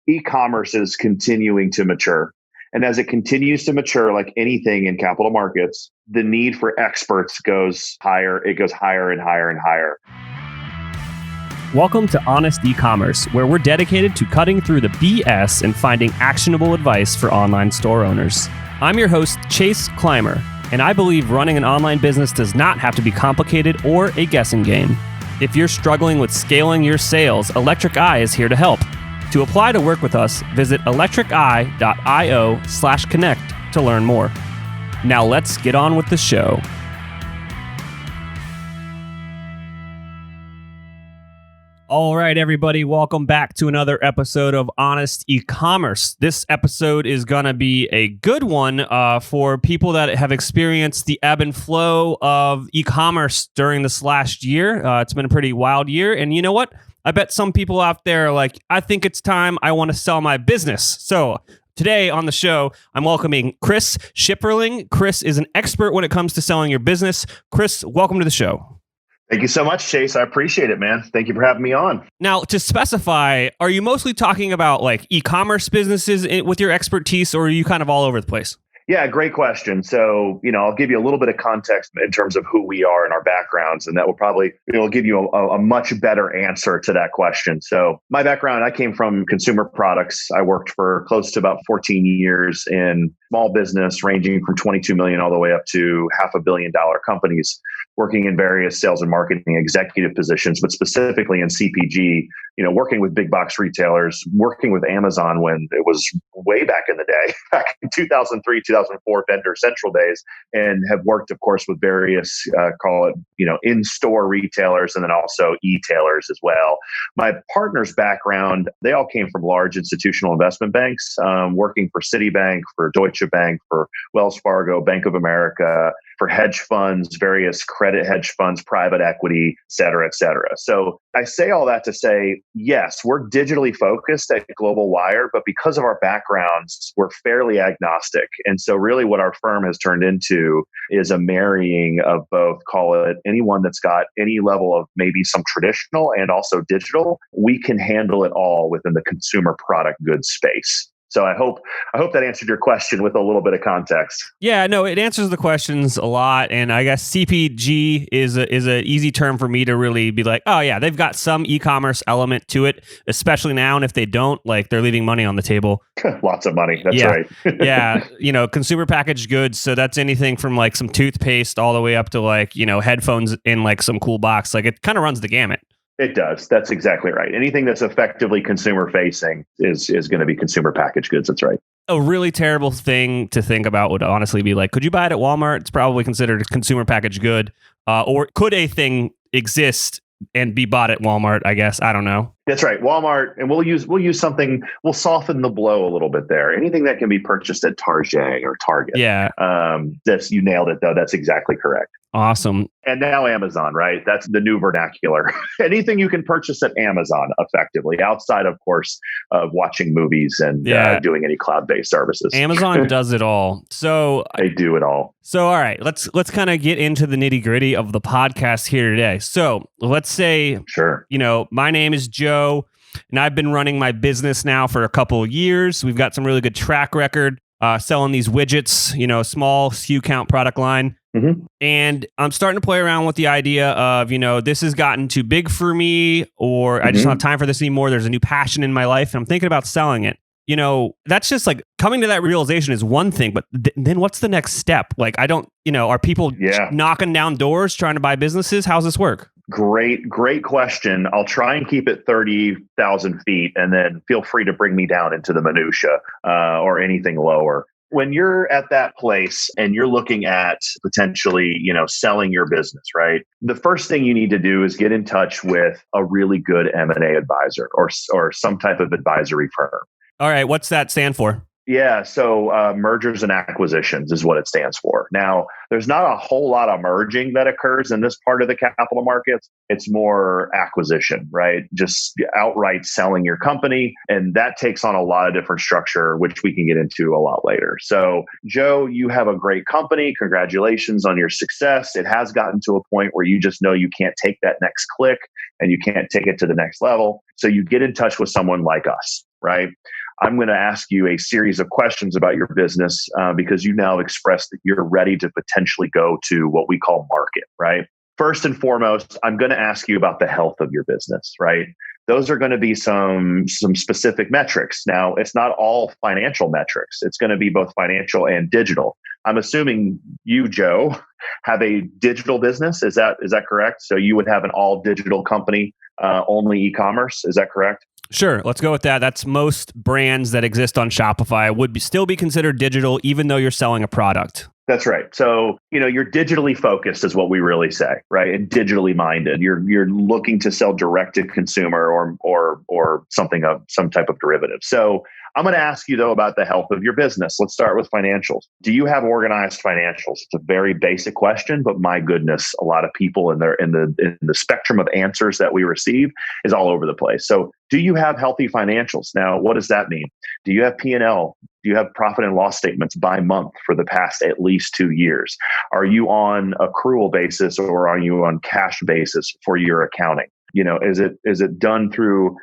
e-commerce is continuing to mature. And as it continues to mature, like anything in capital markets, the need for experts goes higher. It goes higher and higher and higher. Welcome to Honest E-commerce, where we're dedicated to cutting through the BS and finding actionable advice for online store owners. I'm your host, Chase Clymer, and I believe running an online business does not have to be complicated or a guessing game. If you're struggling with scaling your sales, Electric Eye is here to help. To apply to work with us, visit electriceye.io/connect to learn more. Now let's get on with the show. All right, everybody, welcome back to another episode of Honest E-commerce. This episode is going to be a good one for people that have experienced the ebb and flow of e-commerce during this last year. It's been a pretty wild year, and you know what? I bet some people out there are like, I think it's time, I want to sell my business. So today on the show, I'm welcoming Chris Schipperling. Chris is an expert when it comes to selling your business. Chris, welcome to the show. Thank you so much, Chase. I appreciate it, man. Thank you for having me on. Now, to specify, are you mostly talking about like e-commerce businesses with your expertise, or are you kind of all over the place? Yeah, great question. So, I'll give you a little bit of context in terms of who we are and our backgrounds, and that will probably give you a much better answer to that question. So my background, I came from consumer products. I worked for close to about 14 years in small business, ranging from 22 million all the way up to $500 million companies, working in various sales and marketing executive positions, but specifically in CPG, working with big box retailers, working with Amazon when it was way back in the day, back in 2003, 2004 vendor central days, and have worked, of course, with various, in-store retailers and then also e-tailers as well. My partner's background, they all came from large institutional investment banks, working for Citibank, for Deutsche Bank, for Wells Fargo, Bank of America, for hedge funds, various credit hedge funds, private equity, et cetera, et cetera. So I say all that to say, yes, we're digitally focused at Global Wire, but because of our backgrounds, we're fairly agnostic. And so really what our firm has turned into is a marrying of both, call it anyone that's got any level of maybe some traditional and also digital. We can handle it all within the consumer product goods space. So I hope that answered your question with a little bit of context. Yeah, no, it answers the questions a lot, and I guess CPG is a easy term for me to really be like, oh yeah, they've got some e-commerce element to it, especially now. And if they don't, like, they're leaving money on the table. Lots of money. That's right. Yeah, consumer packaged goods. So that's anything from like some toothpaste all the way up to like headphones in like some cool box. Like it kind of runs the gamut. It does. That's exactly right. Anything that's effectively consumer facing is going to be consumer packaged goods. That's right. A really terrible thing to think about would honestly be like, could you buy it at Walmart? It's probably considered a consumer packaged good. Or could a thing exist and be bought at Walmart? I guess. I don't know. That's right. Walmart. And we'll use something, we'll soften the blow a little bit there. Anything that can be purchased at Target or Target. Yeah. You nailed it though. That's exactly correct. Awesome. And now Amazon, right? That's the new vernacular. Anything you can purchase at Amazon effectively, outside, of course, of watching movies and doing any cloud-based services. Amazon does it all. So they do it all. So, all right, let's kind of get into the nitty-gritty of the podcast here today. So let's say, sure, my name is Joe, and I've been running my business now for a couple of years. We've got some really good track record selling these widgets, small SKU count product line. Mm-hmm. And I'm starting to play around with the idea of, this has gotten too big for me, or I just don't have time for this anymore. There's a new passion in my life, and I'm thinking about selling it. That's just like coming to that realization is one thing, but then what's the next step? Like, I don't, are people knocking down doors trying to buy businesses? How's this work? Great question. I'll try and keep it 30,000 feet, and then feel free to bring me down into the minutia or anything lower. When you're at that place and you're looking at potentially, selling your business, right? The first thing you need to do is get in touch with a really good M&A advisor or some type of advisory firm. All right. What's that stand for? Yeah. So mergers and acquisitions is what it stands for. Now, there's not a whole lot of merging that occurs in this part of the capital markets. It's more acquisition, right? Just outright selling your company. And that takes on a lot of different structure, which we can get into a lot later. So, Joe, you have a great company. Congratulations on your success. It has gotten to a point where you just know you can't take that next click and you can't take it to the next level. So you get in touch with someone like us. right? I'm going to ask you a series of questions about your business because you now expressed that you're ready to potentially go to what we call market, right? First and foremost, I'm going to ask you about the health of your business, right? Those are going to be some specific metrics. Now, it's not all financial metrics. It's going to be both financial and digital. I'm assuming you, Joe, have a digital business. Is that correct? So you would have an all digital company, only e-commerce. Is that correct? Sure. Let's go with that. That's most brands that exist on Shopify would still be considered digital, even though you're selling a product. That's right. So, you're digitally focused is what we really say, right? And digitally minded. You're looking to sell direct to consumer or something of some type of derivative. So I'm going to ask you though about the health of your business. Let's start with financials. Do you have organized financials? It's a very basic question, but my goodness, a lot of people in the spectrum of answers that we receive is all over the place. So do you have healthy financials? Now, what does that mean? Do you have P&L? Do you have profit and loss statements by month for the past at least 2 years? Are you on accrual basis or are you on cash basis for your accounting? Is it done through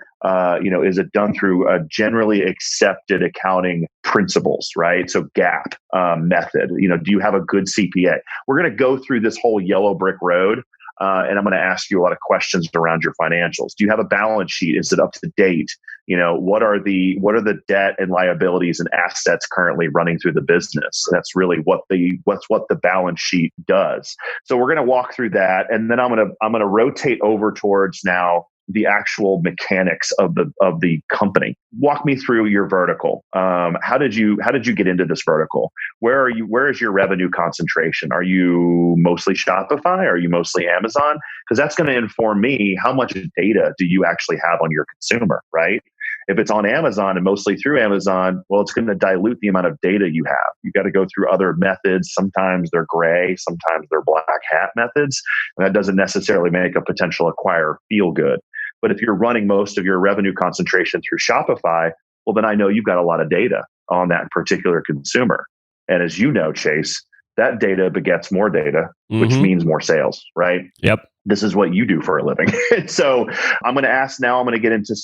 generally accepted accounting principles, right? So GAAP method. Do you have a good CPA? We're going to go through this whole yellow brick road. And I'm going to ask you a lot of questions around your financials. Do you have a balance sheet? Is it up to date? What are the debt and liabilities and assets currently running through the business? That's really what the balance sheet does. So we're going to walk through that, and then I'm going to rotate over towards now the actual mechanics of the company. Walk me through your vertical. How did you get into this vertical? Where is your revenue concentration? Are you mostly Shopify? Are you mostly Amazon? Because that's going to inform me how much data do you actually have on your consumer, right? If it's on Amazon and mostly through Amazon, well, it's going to dilute the amount of data you have. You got to go through other methods. Sometimes they're gray, sometimes they're black hat methods. And that doesn't necessarily make a potential acquirer feel good. But if you're running most of your revenue concentration through Shopify, well, then I know you've got a lot of data on that particular consumer. And as you know, Chase, that data begets more data, which means more sales, right? Yep. This is what you do for a living. So I'm going to get into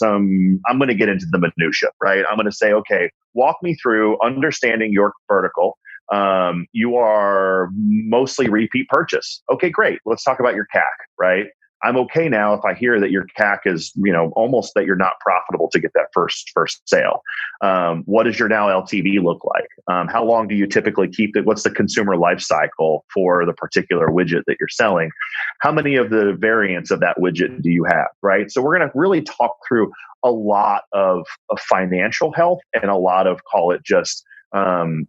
the minutia, right? I'm going to say, okay, walk me through understanding your vertical. You are mostly repeat purchase. Okay, great. Let's talk about your CAC, right? I'm okay now if I hear that your CAC is, almost that you're not profitable to get that first sale. What does your now LTV look like? How long do you typically keep it? What's the consumer life cycle for the particular widget that you're selling? How many of the variants of that widget do you have, right? So we're going to really talk through a lot of financial health and a lot of, call it just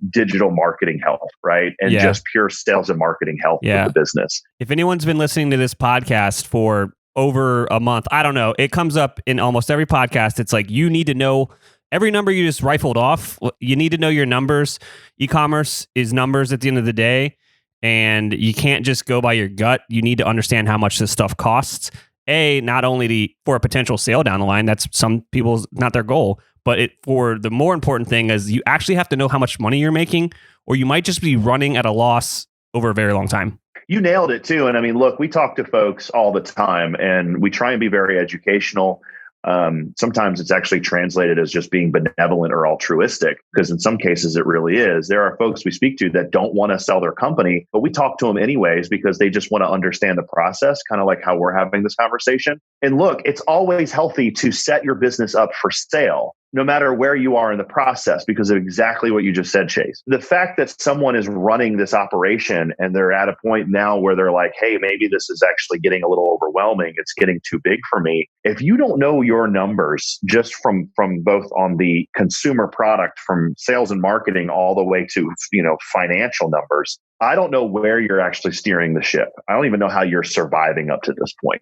digital marketing health, right? And just pure sales and marketing health of the business. If anyone's been listening to this podcast for over a month, I don't know, it comes up in almost every podcast. It's like, you need to know every number you just rifled off. You need to know your numbers. E-commerce is numbers at the end of the day. And you can't just go by your gut. You need to understand how much this stuff costs. Not only for a potential sale down the line, that's some people's not their goal, but for the more important thing is you actually have to know how much money you're making, or you might just be running at a loss over a very long time. You nailed it too. And I mean, look, we talk to folks all the time and we try and be very educational. Sometimes it's actually translated as just being benevolent or altruistic, because in some cases it really is. There are folks we speak to that don't want to sell their company, but we talk to them anyways because they just want to understand the process, kind of like how we're having this conversation. And look, it's always healthy to set your business up for sale, no matter where you are in the process, because of exactly what you just said, Chase. The fact that someone is running this operation and they're at a point now where they're like, hey, maybe this is actually getting a little overwhelming. It's getting too big for me. If you don't know your numbers just from both on the consumer product, from sales and marketing, all the way to, financial numbers, I don't know where you're actually steering the ship. I don't even know how you're surviving up to this point,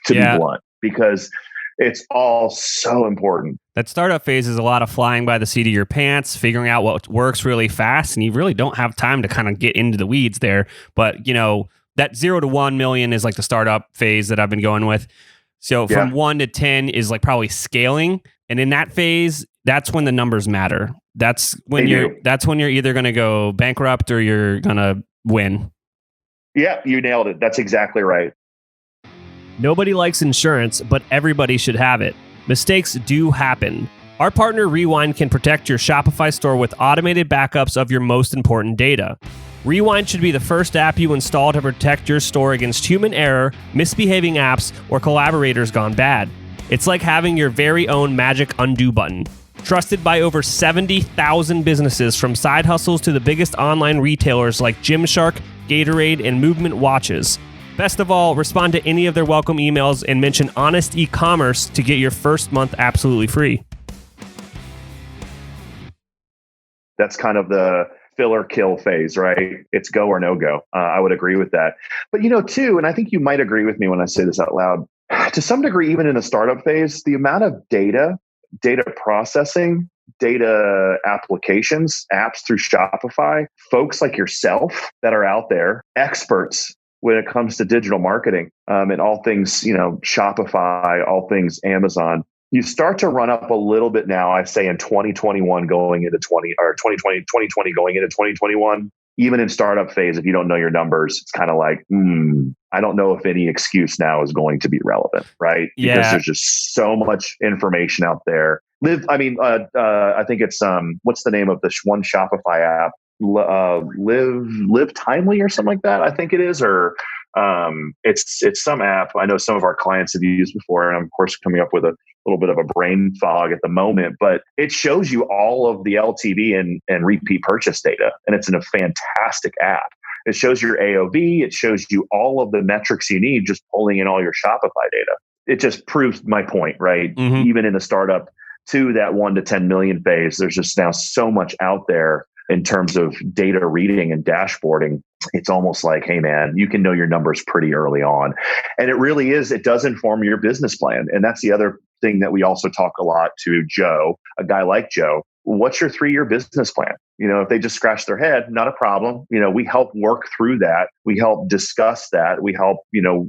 to be blunt, because it's all so important. That startup phase is a lot of flying by the seat of your pants, figuring out what works really fast, and you really don't have time to kind of get into the weeds there. But, that 0 to 1 million is like the startup phase that I've been going with. So from 1 to 10 is like probably scaling. And in that phase, that's when the numbers matter. That's when you're either going to go bankrupt or you're going to win. Yeah, you nailed it. That's exactly right. Nobody likes insurance, but everybody should have it. Mistakes do happen. Our partner Rewind can protect your Shopify store with automated backups of your most important data. Rewind should be the first app you install to protect your store against human error, misbehaving apps, or collaborators gone bad. It's like having your very own magic undo button. Trusted by over 70,000 businesses, from side hustles to the biggest online retailers like Gymshark, Gatorade, and Movement Watches. Best of all, respond to any of their welcome emails and mention Honest E-commerce to get your first month absolutely free. That's kind of the fill or kill phase, right? It's go or no go. I would agree with that. But too, and I think you might agree with me when I say this out loud, to some degree, even in the startup phase, the amount of data processing, data applications, apps through Shopify, folks like yourself that are out there, experts when it comes to digital marketing, and all things, Shopify, all things Amazon, you start to run up a little bit now, I say in 2021 going into 2020 going into 2021, even in startup phase, if you don't know your numbers, it's kind of like, I don't know if any excuse now is going to be relevant, right? Yeah. Because there's just so much information out there. I think it's, what's the name of this one Shopify app? Live Timely or something like that, I think it is, or it's some app I know some of our clients have used before, and I'm of course coming up with a little bit of a brain fog at the moment, but it shows you all of the LTV and repeat purchase data, and it's in a fantastic app. It shows your AOV, it shows you all of the metrics you need just pulling in all your Shopify data. It just proves my point, right? Mm-hmm. Even in the startup to that 1 to 10 million phase, there's just now so much out there in terms of data reading and dashboarding. It's almost like, hey man, you can know your numbers pretty early on. And it really is, it does inform your business plan. And that's the other thing that we also talk a lot to Joe, a guy like Joe. What's your 3-year business plan? If they just scratch their head, not a problem. We help work through that. We help discuss that. We help,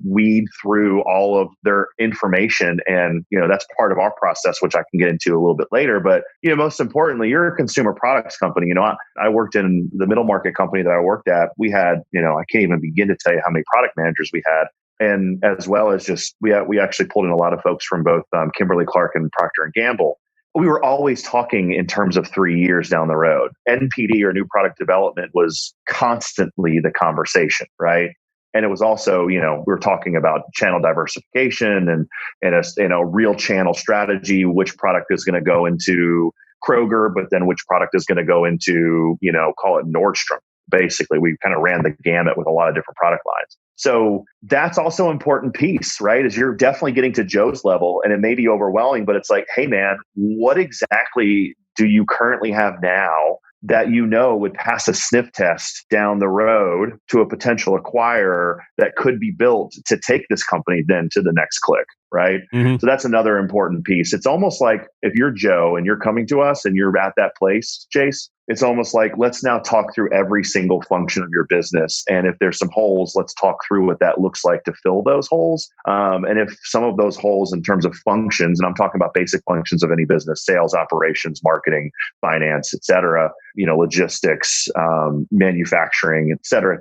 weed through all of their information. And, that's part of our process, which I can get into a little bit later. But, most importantly, you're a consumer products company. I worked in the middle market company that I worked at. We had, I can't even begin to tell you how many product managers we had. And as well as just, we actually pulled in a lot of folks from both Kimberly-Clark and Procter & Gamble. We were always talking in terms of 3 years down the road. NPD, or new product development, was constantly the conversation, right? And it was also, we were talking about channel diversification and a real channel strategy, which product is going to go into Kroger, but then which product is going to go into, call it Nordstrom. Basically, we kind of ran the gamut with a lot of different product lines. So that's also an important piece, right? Is you're definitely getting to Joe's level, and it may be overwhelming, but it's like, hey man, what exactly do you currently have now that would pass a sniff test down the road to a potential acquirer that could be built to take this company then to the next click, right? Mm-hmm. So that's another important piece. It's almost like if you're Joe and you're coming to us and you're at that place, Chase, it's almost like, let's now talk through every single function of your business. And if there's some holes, let's talk through what that looks like to fill those holes. And if some of those holes in terms of functions, and I'm talking about basic functions of any business, sales, operations, marketing, finance, et cetera, logistics, manufacturing, et cetera,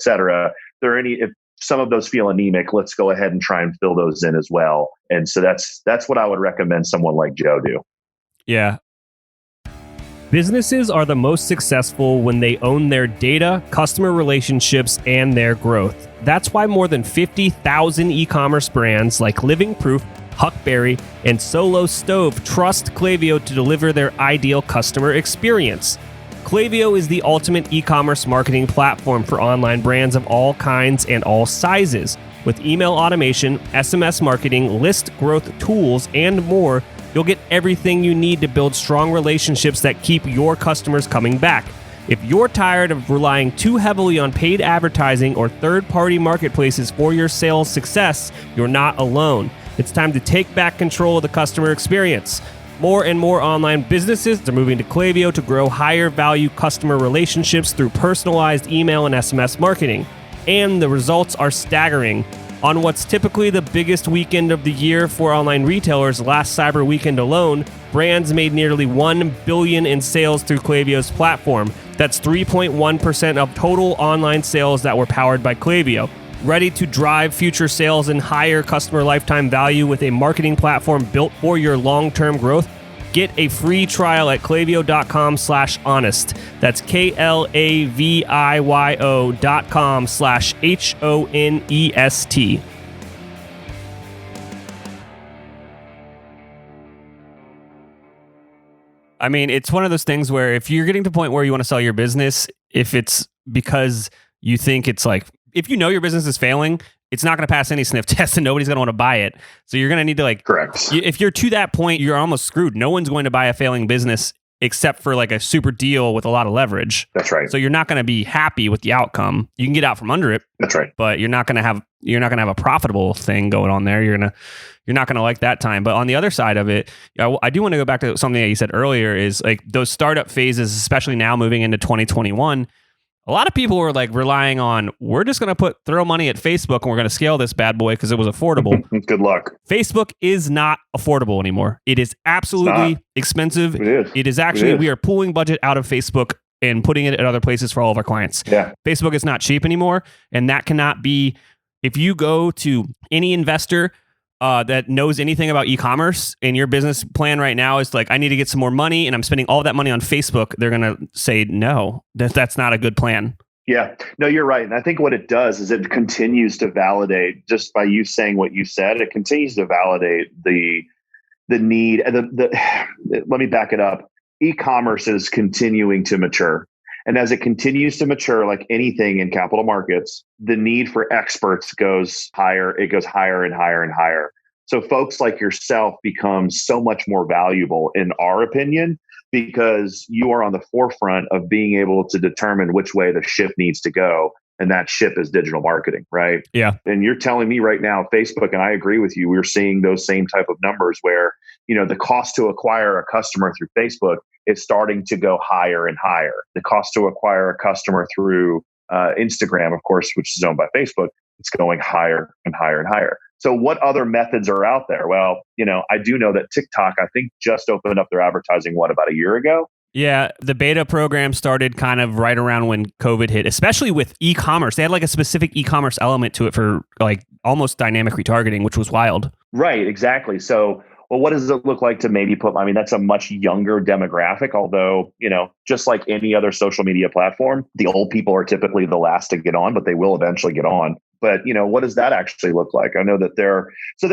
if some of those feel anemic, let's go ahead and try and fill those in as well. And so that's what I would recommend someone like Joe do. Yeah. Businesses are the most successful when they own their data, customer relationships, and their growth. That's why more than 50,000 e-commerce brands like Living Proof, Huckberry, and Solo Stove trust Klaviyo to deliver their ideal customer experience. Klaviyo is the ultimate e-commerce marketing platform for online brands of all kinds and all sizes. With email automation, SMS marketing, list growth tools, and more, you'll get everything you need to build strong relationships that keep your customers coming back. If you're tired of relying too heavily on paid advertising or third-party marketplaces for your sales success, you're not alone. It's time to take back control of the customer experience. More and more online businesses are moving to Klaviyo to grow higher value customer relationships through personalized email and SMS marketing. And the results are staggering. On what's typically the biggest weekend of the year for online retailers, last Cyber Weekend alone, brands made nearly $1 billion in sales through Klaviyo's platform. That's 3.1% of total online sales that were powered by Klaviyo. Ready to drive future sales and higher customer lifetime value with a marketing platform built for your long-term growth? Get a free trial at Klaviyo.com/honest. That's KLAVIYO.com/HONEST. I mean, it's one of those things where if you're getting to the point where you want to sell your business, if it's because you think it's like, if you know your business is failing, it's not going to pass any sniff test and nobody's going to want to buy it. So you're going to need to Correct. If you're to that point, you're almost screwed. No one's going to buy a failing business except for like a super deal with a lot of leverage. That's right. So you're not going to be happy with the outcome. You can get out from under it. That's right. But you're not going to have a profitable thing going on there. You're not going to like that time. But on the other side of it, I do want to go back to something that you said earlier is like those startup phases, especially now moving into 2021. A lot of people were like relying on, we're just going to throw money at Facebook and we're going to scale this bad boy because it was affordable. Good luck. Facebook is not affordable anymore. It is absolutely expensive. It is actually, we are pulling budget out of Facebook and putting it at other places for all of our clients. Yeah. Facebook is not cheap anymore. And that cannot be, if you go to any investor that knows anything about e-commerce and your business plan right now is like, I need to get some more money and I'm spending all that money on Facebook, they're going to say, no, that's not a good plan. Yeah, no, you're right. And I think what it does is it continues to validate, just by you saying what you said, it continues to validate the need. Let me back it up. E-commerce is continuing to mature. And as it continues to mature, like anything in capital markets, the need for experts goes higher. It goes higher and higher and higher. So folks like yourself become so much more valuable, in our opinion, because you are on the forefront of being able to determine which way the ship needs to go. And that ship is digital marketing, right? Yeah. And you're telling me right now, Facebook, and I agree with you, we're seeing those same type of numbers where, the cost to acquire a customer through Facebook is starting to go higher and higher. The cost to acquire a customer through Instagram, of course, which is owned by Facebook, it's going higher and higher and higher. So what other methods are out there? Well, I do know that TikTok, I think, just opened up their advertising, about a year ago? Yeah, the beta program started kind of right around when COVID hit, especially with e-commerce. They had like a specific e-commerce element to it for like almost dynamic retargeting, which was wild. Right, exactly. So, well, what does it look like to maybe that's a much younger demographic, although, just like any other social media platform, the old people are typically the last to get on, but they will eventually get on. But, what does that actually look like? I know that there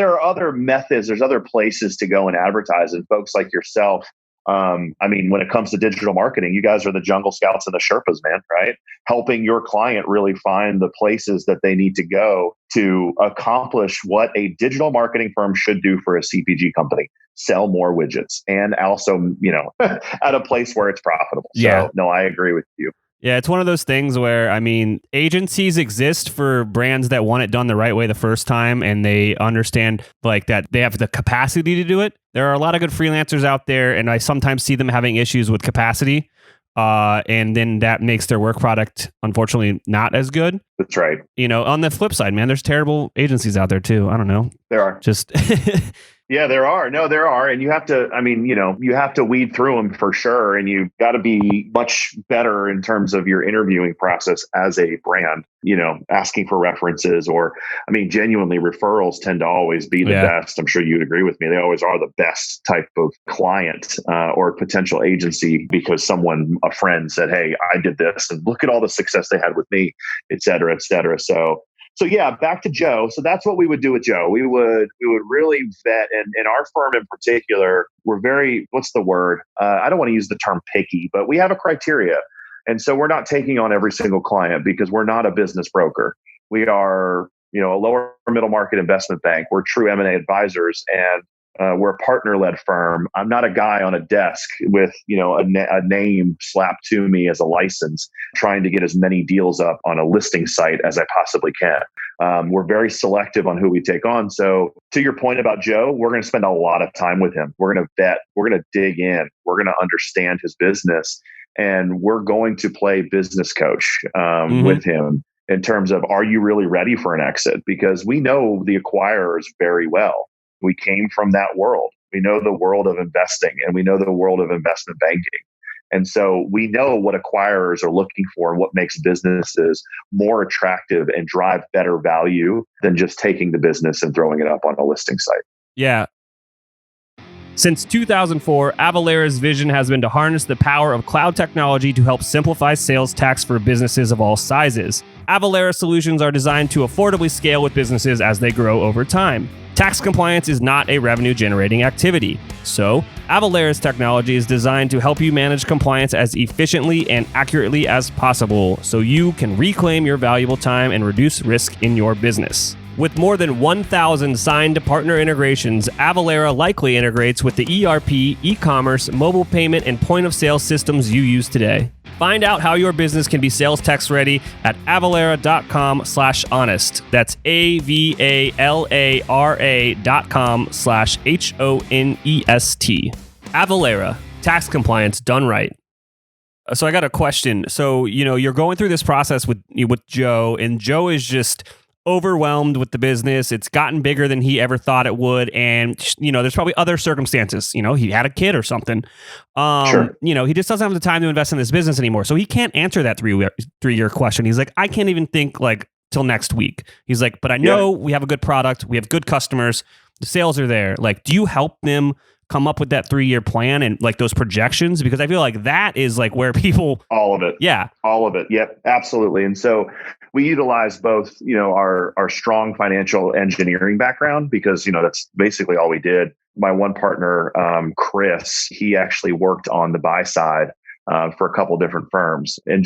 are other methods, there's other places to go and advertise, and folks like yourself, when it comes to digital marketing, you guys are the jungle scouts and the Sherpas, man, right? Helping your client really find the places that they need to go to accomplish what a digital marketing firm should do for a CPG company: sell more widgets, and also, at a place where it's profitable. Yeah. So, no, I agree with you. Yeah, it's one of those things where, agencies exist for brands that want it done the right way the first time, and they understand like that they have the capacity to do it. There are a lot of good freelancers out there, and I sometimes see them having issues with capacity, and then that makes their work product, unfortunately, not as good. That's right. On the flip side, man, there's terrible agencies out there too. I don't know. There are. Just... Yeah, there are. No, there are. And you have to, you have to weed through them for sure. And you've got to be much better in terms of your interviewing process as a brand, asking for references or, genuinely referrals tend to always be the best. I'm sure you'd agree with me. They always are the best type of client or potential agency because a friend said, hey, I did this and look at all the success they had with me, et cetera, et cetera. So yeah, back to Joe. So that's what we would do with Joe. We would really vet, and in our firm in particular, we're very, what's the word? I don't want to use the term picky, but we have a criteria. And so we're not taking on every single client because we're not a business broker. We are, a lower middle market investment bank. We're true M&A advisors, and we're a partner-led firm. I'm not a guy on a desk with, a name slapped to me as a license, trying to get as many deals up on a listing site as I possibly can. We're very selective on who we take on. So to your point about Joe, we're going to spend a lot of time with him. We're going to vet. We're going to dig in. We're going to understand his business. And we're going to play business coach with him in terms of, are you really ready for an exit? Because we know the acquirers very well. We came from that world. We know the world of investing, and we know the world of investment banking. And so we know what acquirers are looking for and what makes businesses more attractive and drive better value than just taking the business and throwing it up on a listing site. Yeah. Since 2004, Avalara's vision has been to harness the power of cloud technology to help simplify sales tax for businesses of all sizes. Avalara solutions are designed to affordably scale with businesses as they grow over time. Tax compliance is not a revenue-generating activity. So, Avalara's technology is designed to help you manage compliance as efficiently and accurately as possible so you can reclaim your valuable time and reduce risk in your business. With more than 1,000 signed partner integrations, Avalara likely integrates with the ERP, e-commerce, mobile payment, and point-of-sale systems you use today. Find out how your business can be sales tax ready at avalara.com/honest. That's avalara.com/honest. Avalara, tax compliance done right. So I got a question. So, you're going through this process with Joe, and Joe is just overwhelmed with the business. It's gotten bigger than he ever thought it would. And, there's probably other circumstances. He had a kid or something. Sure. He just doesn't have the time to invest in this business anymore. So he can't answer that three-year question. He's like, I can't even think till next week. He's like, but I know we have a good product. We have good customers. The sales are there. Do you help them come up with that 3-year plan and those projections? Because I feel like that is where people... All of it. Yeah. All of it. Yep, absolutely. And so we utilize both, our strong financial engineering background because, that's basically all we did. My one partner, Chris, he actually worked on the buy side for a couple different firms. And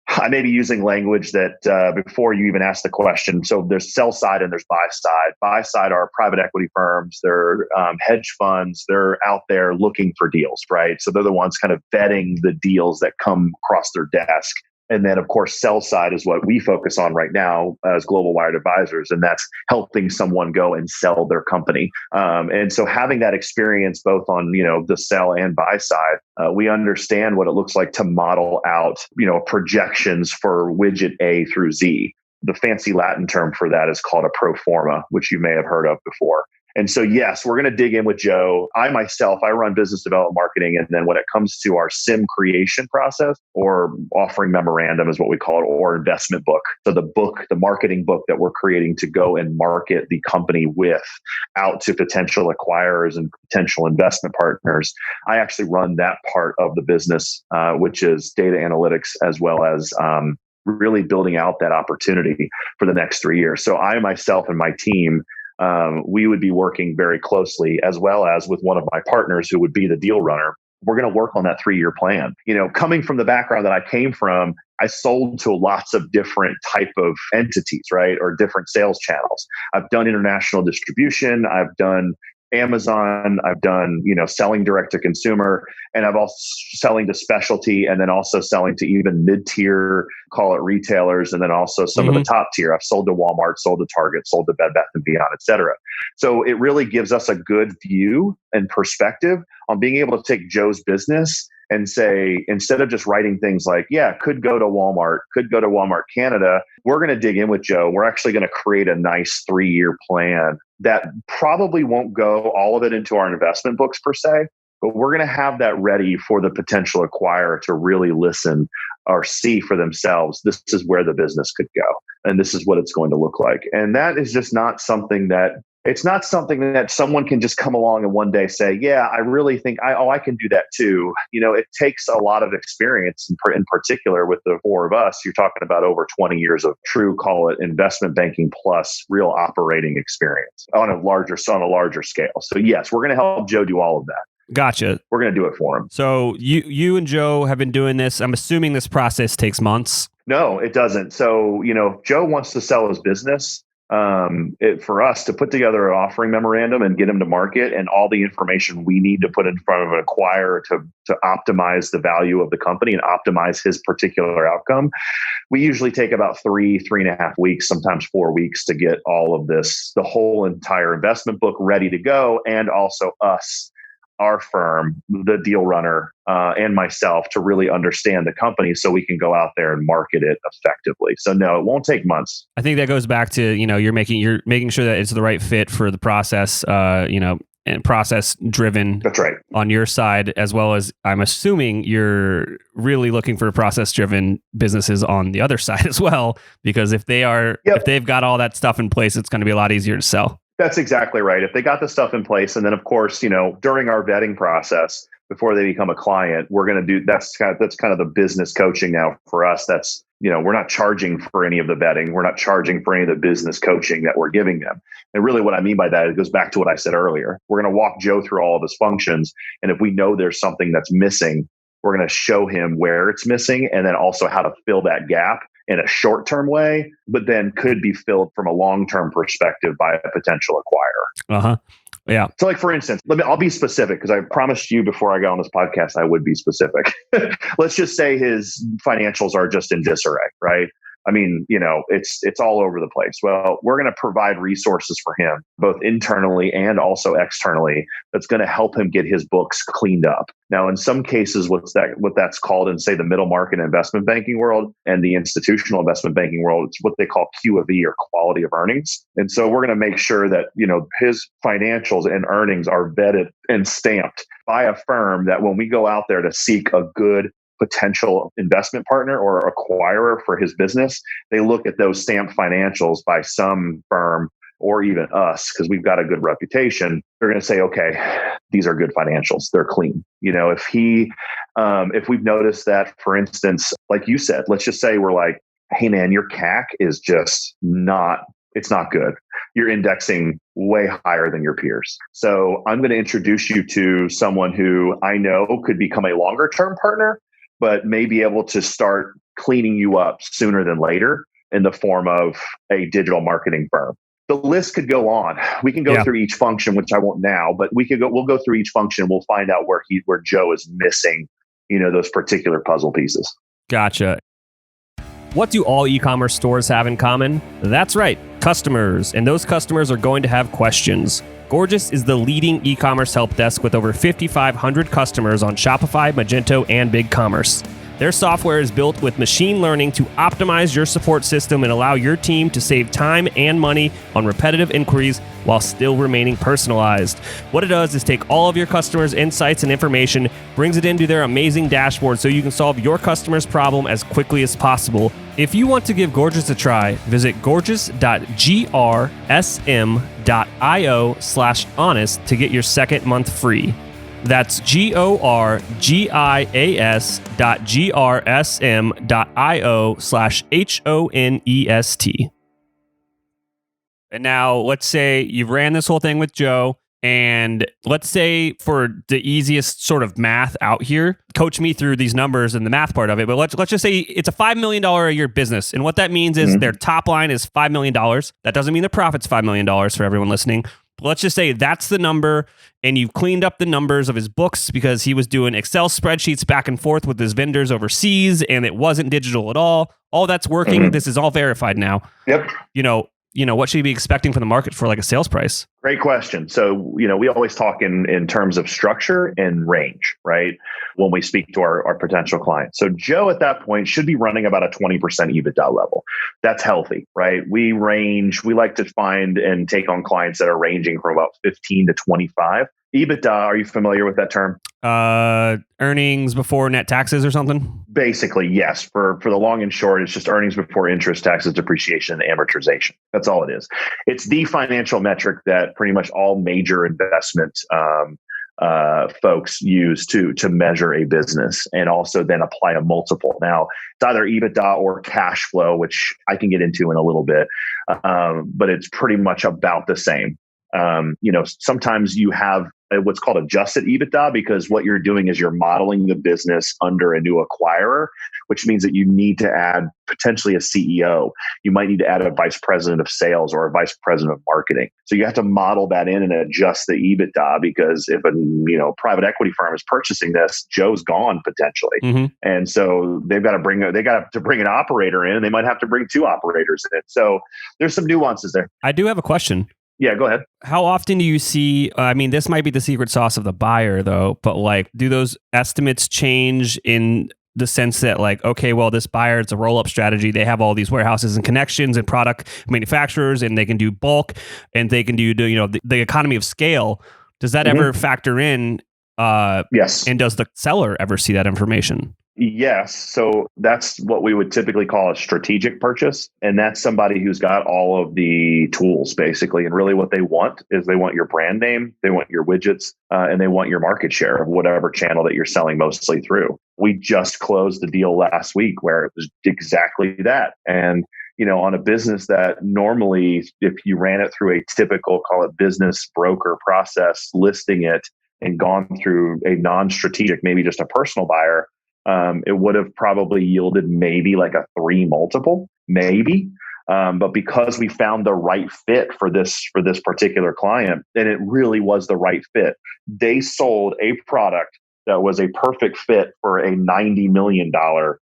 I may be using language that before you even ask the question. So there's sell side and there's buy side. Buy side are private equity firms. They're hedge funds. They're out there looking for deals, right? So they're the ones kind of vetting the deals that come across their desk. And then, of course, sell side is what we focus on right now as Global Wired Advisors, and that's helping someone go and sell their company. And so having that experience both on, the sell and buy side, we understand what it looks like to model out, projections for widget A through Z. The fancy Latin term for that is called a pro forma, which you may have heard of before. And so, yes, we're going to dig in with Joe. I run business development marketing. And then when it comes to our SIM creation process, or offering memorandum is what we call it, or investment book. So the marketing book that we're creating to go and market the company with out to potential acquirers and potential investment partners. I actually run that part of the business, which is data analytics, as well as really building out that opportunity for the next 3 years. So I myself and my team, we would be working very closely, as well as with one of my partners who would be the deal runner. We're going to work on that 3-year plan. Coming from the background that I came from, I sold to lots of different type of entities, right? Or different sales channels. I've done international distribution. I've done Amazon. I've done, selling direct to consumer, and I've also selling to specialty, and then also selling to even mid-tier, call it retailers, and then also some of the top tier. I've sold to Walmart, sold to Target, sold to Bed Bath & Beyond, et cetera. So it really gives us a good view and perspective on being able to take Joe's business and say, instead of just writing things like, could go to Walmart, could go to Walmart Canada, we're going to dig in with Joe. We're actually going to create a nice 3-year plan that probably won't go all of it into our investment books per se, but we're going to have that ready for the potential acquirer to really listen or see for themselves. This is where the business could go, and this is what it's going to look like. And that is just not something that someone can just come along and one day say, I really think I can do that too. It takes a lot of experience, in particular with the 4 of us. You're talking about over 20 years of true, call it investment banking plus real operating experience on a larger scale. So yes, we're going to help Joe do all of that. Gotcha. We're going to do it for him. So you and Joe have been doing this. I'm assuming this process takes months. No, it doesn't. So, Joe wants to sell his business. For us to put together an offering memorandum and get him to market, and all the information we need to put in front of an acquirer to optimize the value of the company and optimize his particular outcome, we usually take about 3.5 weeks, sometimes 4 weeks, to get all of this, the whole entire investment book ready to go, and also us, our firm, the deal runner, and myself, to really understand the company so we can go out there and market it effectively. So no, it won't take months. I think that goes back to, you're making sure that it's the right fit for the process, and process driven. That's right. On your side, as well as I'm assuming you're really looking for process driven businesses on the other side as well, because if they've got all that stuff in place, it's going to be a lot easier to sell. That's exactly right. If they got the stuff in place, and then of course, during our vetting process, before they become a client, we're going to do that's kind of the business coaching now for us. That's, we're not charging for any of the vetting. We're not charging for any of the business coaching that we're giving them. And really what I mean by that, it goes back to what I said earlier. We're going to walk Joe through all of his functions. And if we know there's something that's missing, we're going to show him where it's missing and then also how to fill that gap in a short-term way, but then could be filled from a long-term perspective by a potential acquirer. Uh-huh. Yeah. So like, for instance, I'll be specific because I promised you before I got on this podcast, I would be specific. Let's just say his financials are just in disarray, right? I mean, it's all over the place. Well, we're going to provide resources for him, both internally and also externally, that's going to help him get his books cleaned up. Now, in some cases, what that's called in, say, the middle market investment banking world and the institutional investment banking world, it's what they call Q of E, or quality of earnings. And so we're going to make sure that, his financials and earnings are vetted and stamped by a firm that when we go out there to seek a good potential investment partner or acquirer for his business, they look at those stamped financials by some firm or even us, because we've got a good reputation. They're going to say, okay, these are good financials. They're clean. If we've noticed that, for instance, like you said, let's just say we're like, hey man, your CAC is just it's not good. You're indexing way higher than your peers. So I'm going to introduce you to someone who I know could become a longer term partner, but may be able to start cleaning you up sooner than later in the form of a digital marketing firm. The list could go on. We can go through each function, which I won't now, but we'll go through each function. We'll find out where Joe is missing, those particular puzzle pieces. Gotcha. What do all e-commerce stores have in common? That's right, customers. And those customers are going to have questions. Gorgias is the leading e-commerce help desk with over 5,500 customers on Shopify, Magento, and BigCommerce. Their software is built with machine learning to optimize your support system and allow your team to save time and money on repetitive inquiries while still remaining personalized. What it does is take all of your customers' insights and information, brings it into their amazing dashboard so you can solve your customer's problem as quickly as possible. If you want to give Gorgias a try, visit gorgias.grsm.io/honest to get your second month free. That's gorgias.grsm.io/honest. And now let's say you've ran this whole thing with Joe, and let's say for the easiest sort of math out here, coach me through these numbers and the math part of it. But let's just say it's a $5 million a year business. And what that means is their top line is $5 million. That doesn't mean the profit's $5 million for everyone listening. Let's just say that's the number, and you've cleaned up the numbers of his books because he was doing Excel spreadsheets back and forth with his vendors overseas, and it wasn't digital at all. All that's working. This is all verified now. Yep. What should you be expecting from the market for like a sales price? Great question. So, we always talk in terms of structure and range, right? When we speak to our potential clients. So Joe at that point should be running about a 20% EBITDA level. That's healthy, right? We like to find and take on clients that are ranging from about 15 to 25. EBITDA, are you familiar with that term? Earnings before net taxes or something? Basically, yes. For the long and short, it's just earnings before interest, taxes, depreciation, and amortization. That's all it is. It's the financial metric that pretty much all major investment folks use to measure a business and also then apply a multiple. Now, it's either EBITDA or cash flow, which I can get into in a little bit, but it's pretty much about the same. Sometimes you have what's called adjusted EBITDA because what you're doing is you're modeling the business under a new acquirer, which means that you need to add potentially a CEO. You might need to add a vice president of sales or a vice president of marketing. So you have to model that in and adjust the EBITDA because if a private equity firm is purchasing this, Joe's gone potentially. And so they got to bring an operator in, and they might have to bring two operators in. So there's some nuances there. I do have a question. Yeah, go ahead. How often do you see, this might be the secret sauce of the buyer though, but do those estimates change in the sense that this buyer, it's a roll-up strategy. They have all these warehouses and connections and product manufacturers, and they can do bulk and they can do, the economy of scale. Does that ever factor in Yes. And does the seller ever see that information? Yes. So that's what we would typically call a strategic purchase. And that's somebody who's got all of the tools, basically. And really what they want is they want your brand name, they want your widgets, and they want your market share of whatever channel that you're selling mostly through. We just closed the deal last week where it was exactly that. And on a business that normally, if you ran it through a typical, call it business broker process, listing it and gone through a non-strategic, maybe just a personal buyer, it would have probably yielded maybe like a 3 multiple, maybe. But because we found the right fit for this particular client, and it really was the right fit, they sold a product that was a perfect fit for a $90 million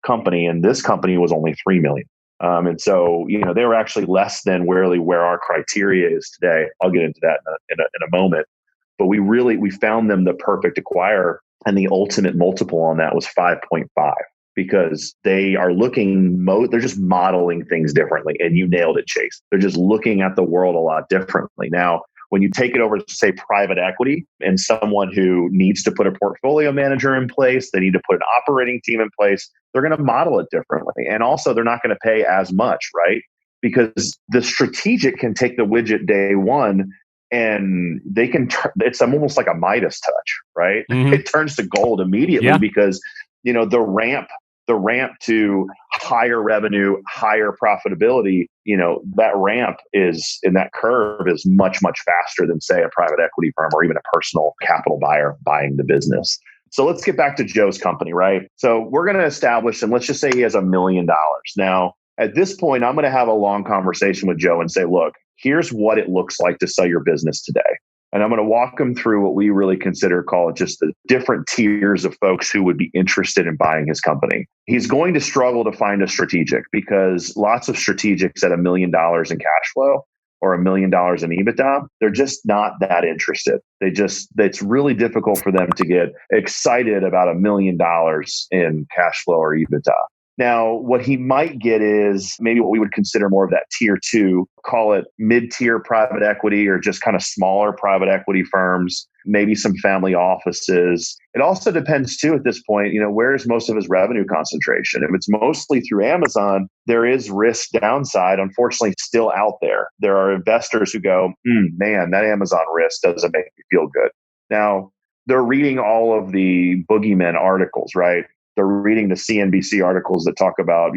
company, and this company was only $3 million. And so, they were actually less than where our criteria is today. I'll get into that in a moment. But we found them the perfect acquirer, and the ultimate multiple on that was 5.5 because they are they're just modeling things differently. And you nailed it, Chase. They're just looking at the world a lot differently. Now, when you take it over to, say, private equity and someone who needs to put a portfolio manager in place, they need to put an operating team in place, they're going to model it differently. And also, they're not going to pay as much, right? Because the strategic can take the widget day one and they can it's almost like a Midas touch, right? Mm-hmm. It turns to gold immediately because, the ramp to higher revenue, higher profitability, that ramp is in that curve is much, much faster than, say, a private equity firm or even a personal capital buyer buying the business. So let's get back to Joe's company, right? So we're going to establish, and let's just say he has $1 million. Now, at this point, I'm going to have a long conversation with Joe and say, look, here's what it looks like to sell your business today. And I'm going to walk him through what we really call it just the different tiers of folks who would be interested in buying his company. He's going to struggle to find a strategic because lots of strategics at $1 million in cash flow or $1 million in EBITDA, they're just not that interested. It's really difficult for them to get excited about $1 million in cash flow or EBITDA. Now, what he might get is maybe what we would consider more of that tier 2, call it mid-tier private equity or just kind of smaller private equity firms, maybe some family offices. It also depends too at this point, where is most of his revenue concentration? If it's mostly through Amazon, there is risk downside, unfortunately, still out there. There are investors who go, man, that Amazon risk doesn't make me feel good. Now, they're reading all of the boogeyman articles, right? They're reading the CNBC articles that talk about,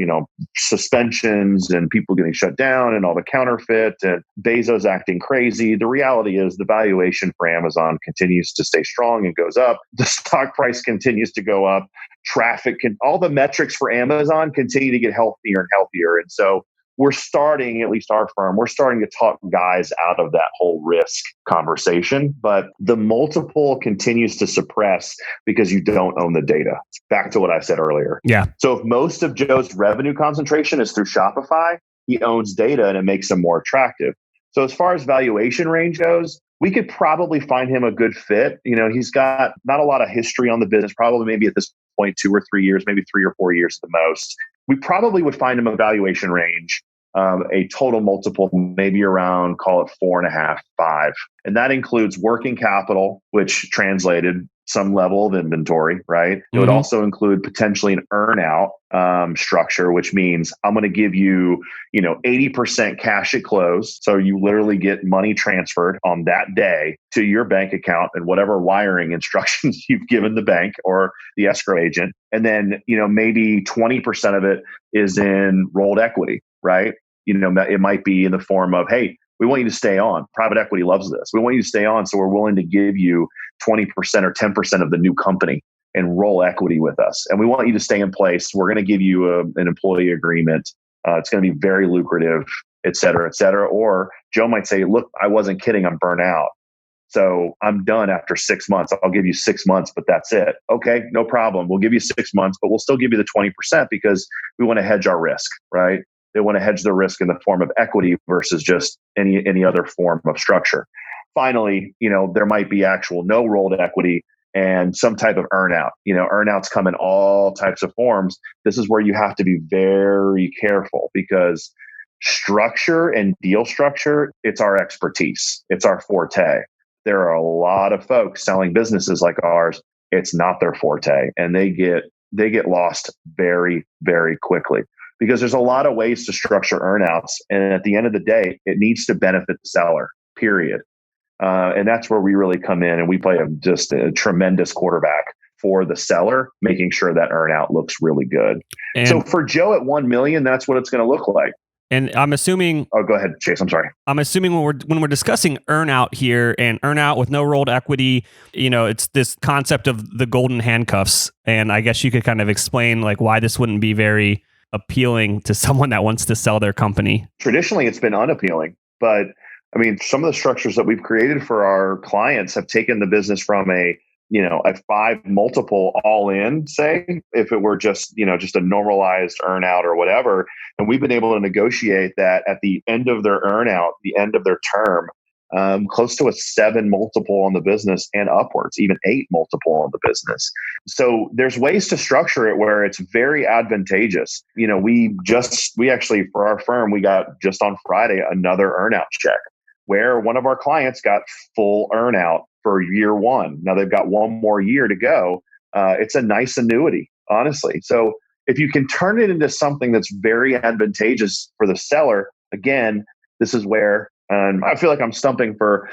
suspensions and people getting shut down and all the counterfeit and Bezos acting crazy. The reality is the valuation for Amazon continues to stay strong and goes up. The stock price continues to go up. All the metrics for Amazon continue to get healthier and healthier. And so we're starting, at least our firm, we're starting to talk guys out of that whole risk conversation, but the multiple continues to suppress because you don't own the data. Back to what I said earlier. Yeah. So if most of Joe's revenue concentration is through Shopify, he owns data and it makes him more attractive. So as far as valuation range goes, we could probably find him a good fit. He's got not a lot of history on the business, probably maybe at this point 2 or 3 years, maybe 3 or 4 years at the most. We probably would find him a valuation range, a total multiple, maybe around, call it 4.5, 5. And that includes working capital, which translated some level of inventory, right? It would also include potentially an earn-out structure, which means I'm going to give you, 80% cash at close. So you literally get money transferred on that day to your bank account and whatever wiring instructions you've given the bank or the escrow agent. And then, maybe 20% of it is in rolled equity, right? It might be in the form of, hey, we want you to stay on. Private equity loves this. We want you to stay on. So we're willing to give you 20% or 10% of the new company and roll equity with us. And we want you to stay in place. We're going to give you an employee agreement. It's going to be very lucrative, et cetera, et cetera. Or Joe might say, look, I wasn't kidding. I'm burnt out. So I'm done after 6 months. I'll give you 6 months, but that's it. Okay, no problem. We'll give you 6 months, but we'll still give you the 20% because we want to hedge our risk, right? They want to hedge the risk in the form of equity versus just any other form of structure. Finally, there might be actual no rolled equity and some type of earnout. Earnouts come in all types of forms. This is where you have to be very careful because structure and deal structure, it's our expertise. It's our forte. there are a lot of folks selling businesses like ours. It's not their forte, and they get lost very, very quickly because there's a lot of ways to structure earnouts. And at the end of the day, it needs to benefit the seller, period. And that's where we really come in, and we play just a tremendous quarterback for the seller, making sure that earnout looks really good. And so for Joe at 1 million, that's what it's going to look like. And I'm assuming. Oh, go ahead, Chase. I'm sorry. I'm assuming when we're discussing earnout here and earnout with no rolled equity, it's this concept of the golden handcuffs. And I guess you could kind of explain like why this wouldn't be very appealing to someone that wants to sell their company. Traditionally, it's been unappealing, but I mean, some of the structures that we've created for our clients have taken the business from a 5 multiple all in, say, if it were just a normalized earnout or whatever. And we've been able to negotiate that at the end of their earnout, the end of their term, close to a 7 multiple on the business and upwards, even 8 multiple on the business. So there's ways to structure it where it's very advantageous. We actually, for our firm, we got just on Friday, another earnout check where one of our clients got full earnout for year 1. Now they've got 1 more year to go. It's a nice annuity, honestly. So if you can turn it into something that's very advantageous for the seller, again, this is where I feel like I'm stumping for,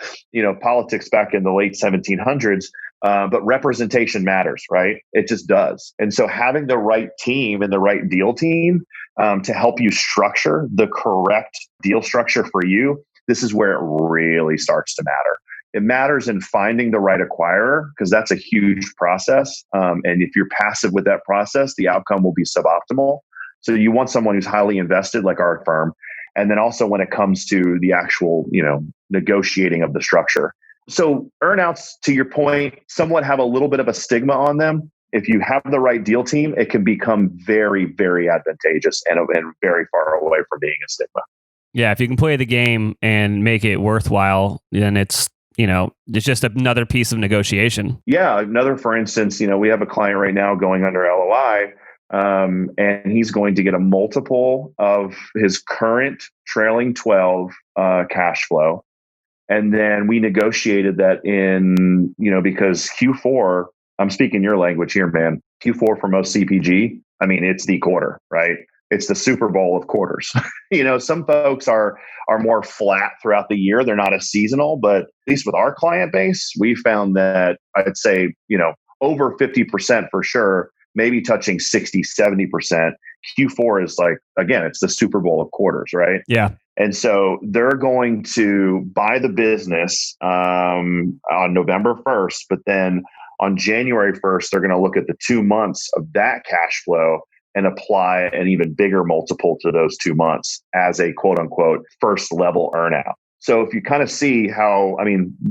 politics back in the late 1700s, but representation matters, right? It just does. And so having the right team and the right deal team to help you structure the correct deal structure for you, this is where it really starts to matter. It matters in finding the right acquirer because that's a huge process. And if you're passive with that process, the outcome will be suboptimal. So you want someone who's highly invested like our firm. And then also when it comes to the actual, negotiating of the structure. So earnouts, to your point, somewhat have a little bit of a stigma on them. If you have the right deal team, it can become very, very advantageous and very far away from being a stigma. Yeah, if you can play the game and make it worthwhile, then it's just another piece of negotiation. Yeah. For instance, we have a client right now going under LOI, and he's going to get a multiple of his current trailing 12 cash flow. And then we negotiated that in, because Q4, I'm speaking your language here, man. Q4 for most CPG, I mean, it's the quarter, right? It's the Super Bowl of quarters. Some folks are more flat throughout the year. They're not as seasonal, but at least with our client base, we found that I'd say, over 50% for sure, maybe touching 60, 70%. Q4 is like, again, it's the Super Bowl of quarters, right? Yeah. And so they're going to buy the business on November 1st, but then on January 1st, they're going to look at the 2 months of that cash flow and apply an even bigger multiple to those 2 months as a quote unquote first level earnout. So if you kind of see how,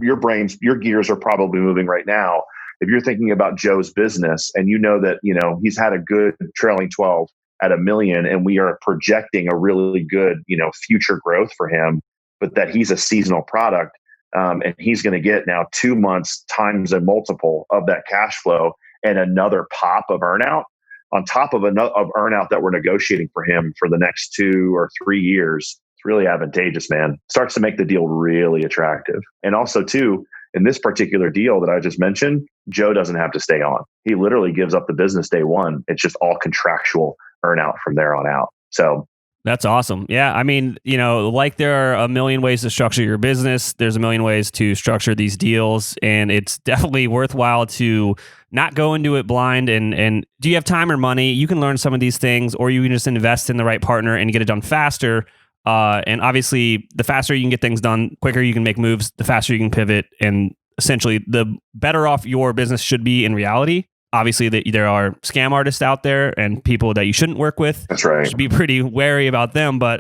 your gears are probably moving right now. If you're thinking about Joe's business and that, he's had a good trailing 12 at $1 million and we are projecting a really good, future growth for him, but that he's a seasonal product and he's going to get now 2 months times a multiple of that cash flow and another pop of earnout on top of earnout that we're negotiating for him for the next 2 or 3 years. It's really advantageous, man. Starts to make the deal really attractive. And also too, in this particular deal that I just mentioned, Joe doesn't have to stay on. He literally gives up the business day 1. It's just all contractual earnout from there on out. So that's awesome. Yeah. Like there are a million ways to structure your business. There's a million ways to structure these deals. And it's definitely worthwhile to not go into it blind. And do you have time or money? You can learn some of these things, or you can just invest in the right partner and get it done faster. And obviously, the faster you can get things done, quicker you can make moves, the faster you can pivot. And essentially, the better off your business should be in reality. Obviously, there are scam artists out there and people that you shouldn't work with. That's right. You should be pretty wary about them. But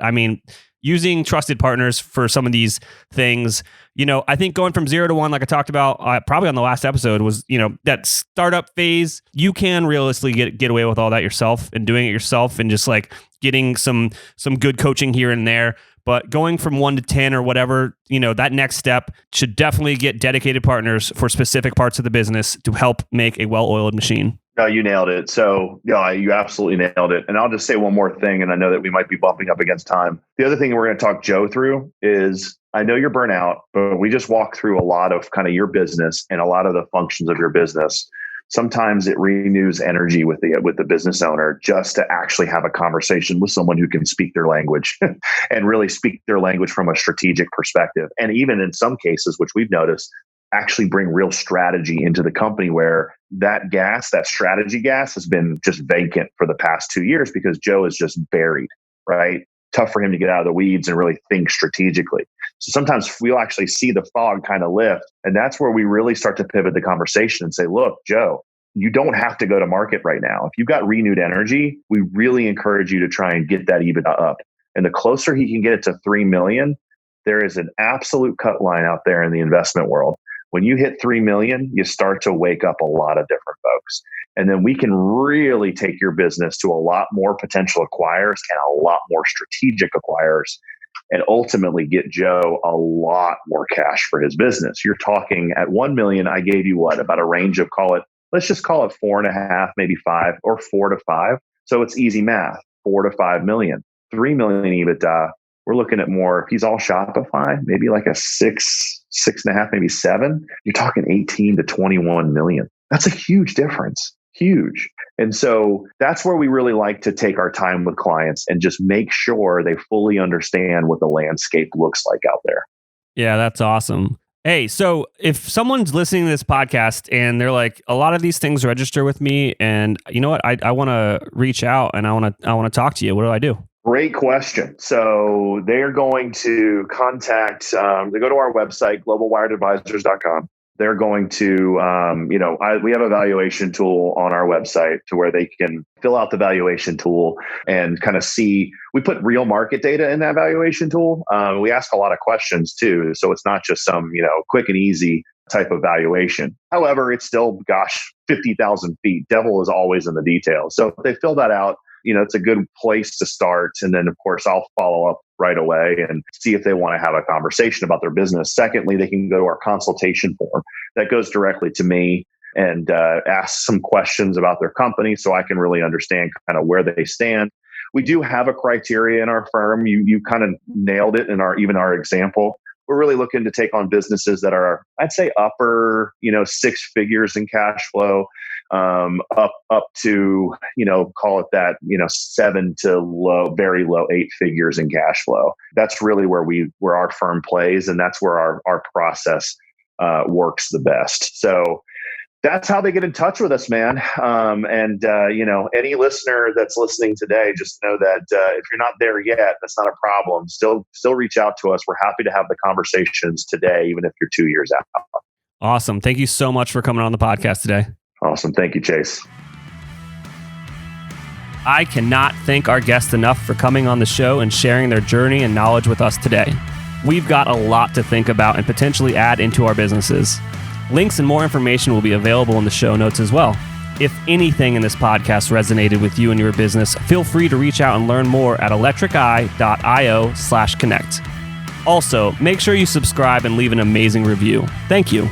using trusted partners for some of these things, I think going from 0 to 1, like I talked about probably on the last episode, was, that startup phase. You can realistically get away with all that yourself and doing it yourself and just like getting some good coaching here and there. But going from 1 to 10 or whatever, that next step should definitely get dedicated partners for specific parts of the business to help make a well-oiled machine. No, you nailed it. So yeah, you absolutely nailed it. And I'll just say one more thing, and I know that we might be bumping up against time. The other thing we're going to talk Joe through is I know you're burnt out, but we just walked through a lot of kind of your business and a lot of the functions of your business. Sometimes it renews energy with the business owner just to actually have a conversation with someone who can speak their language and really speak their language from a strategic perspective. And even in some cases, which we've noticed, actually bring real strategy into the company, where that strategy gas has been just vacant for the past 2 years because Joe is just buried, right? Tough for him to get out of the weeds and really think strategically. So sometimes we'll actually see the fog kind of lift. And that's where we really start to pivot the conversation and say, look, Joe, you don't have to go to market right now. If you've got renewed energy, we really encourage you to try and get that EBITDA up. And the closer he can get it to 3 million, there is an absolute cut line out there in the investment world. When you hit 3 million, you start to wake up a lot of different folks. And then we can really take your business to a lot more potential acquirers and a lot more strategic acquirers, and ultimately get Joe a lot more cash for his business. You're talking at 1 million, I gave you about a range of let's just call it 4.5, maybe 5, or 4 to 5. So it's easy math, 4 to 5 million, 3 million EBITDA. We're looking at more, if he's all Shopify, maybe like a 6.5, maybe 7. You're talking 18 to 21 million. That's a huge difference. Huge. And so that's where we really like to take our time with clients and just make sure they fully understand what the landscape looks like out there. Yeah, that's awesome. Hey, so if someone's listening to this podcast and they're like, a lot of these things register with me, and you know what, I want to reach out and I want to talk to you. What do I do? Great question. So they're going to contact, they go to our website, globalwiredadvisors.com. They're going to, we have a valuation tool on our website to where they can fill out the valuation tool and kind of see. We put real market data in that valuation tool. We ask a lot of questions too. So it's not just some, quick and easy type of valuation. However, it's still, 50,000 feet. Devil is always in the details. So if they fill that out, it's a good place to start. And then, of course, I'll follow up right away and see if they want to have a conversation about their business. Secondly, they can go to our consultation form that goes directly to me and ask some questions about their company so I can really understand kind of where they stand. We do have a criteria in our firm. You kind of nailed it in our example. We're really looking to take on businesses that are, I'd say, upper, 6 figures in cash flow, up to, call it that, 7 to very low 8 figures in cash flow. That's really where our firm plays, and that's where our process works the best. So that's how they get in touch with us, man. Any listener that's listening today, just know that if you're not there yet, that's not a problem. Still reach out to us. We're happy to have the conversations today, even if you're 2 years out. Awesome. Thank you so much for coming on the podcast today. Awesome. Thank you, Chase. I cannot thank our guests enough for coming on the show and sharing their journey and knowledge with us today. We've got a lot to think about and potentially add into our businesses. Links and more information will be available in the show notes as well. If anything in this podcast resonated with you and your business, feel free to reach out and learn more at electriceye.io/connect. Also, make sure you subscribe and leave an amazing review. Thank you.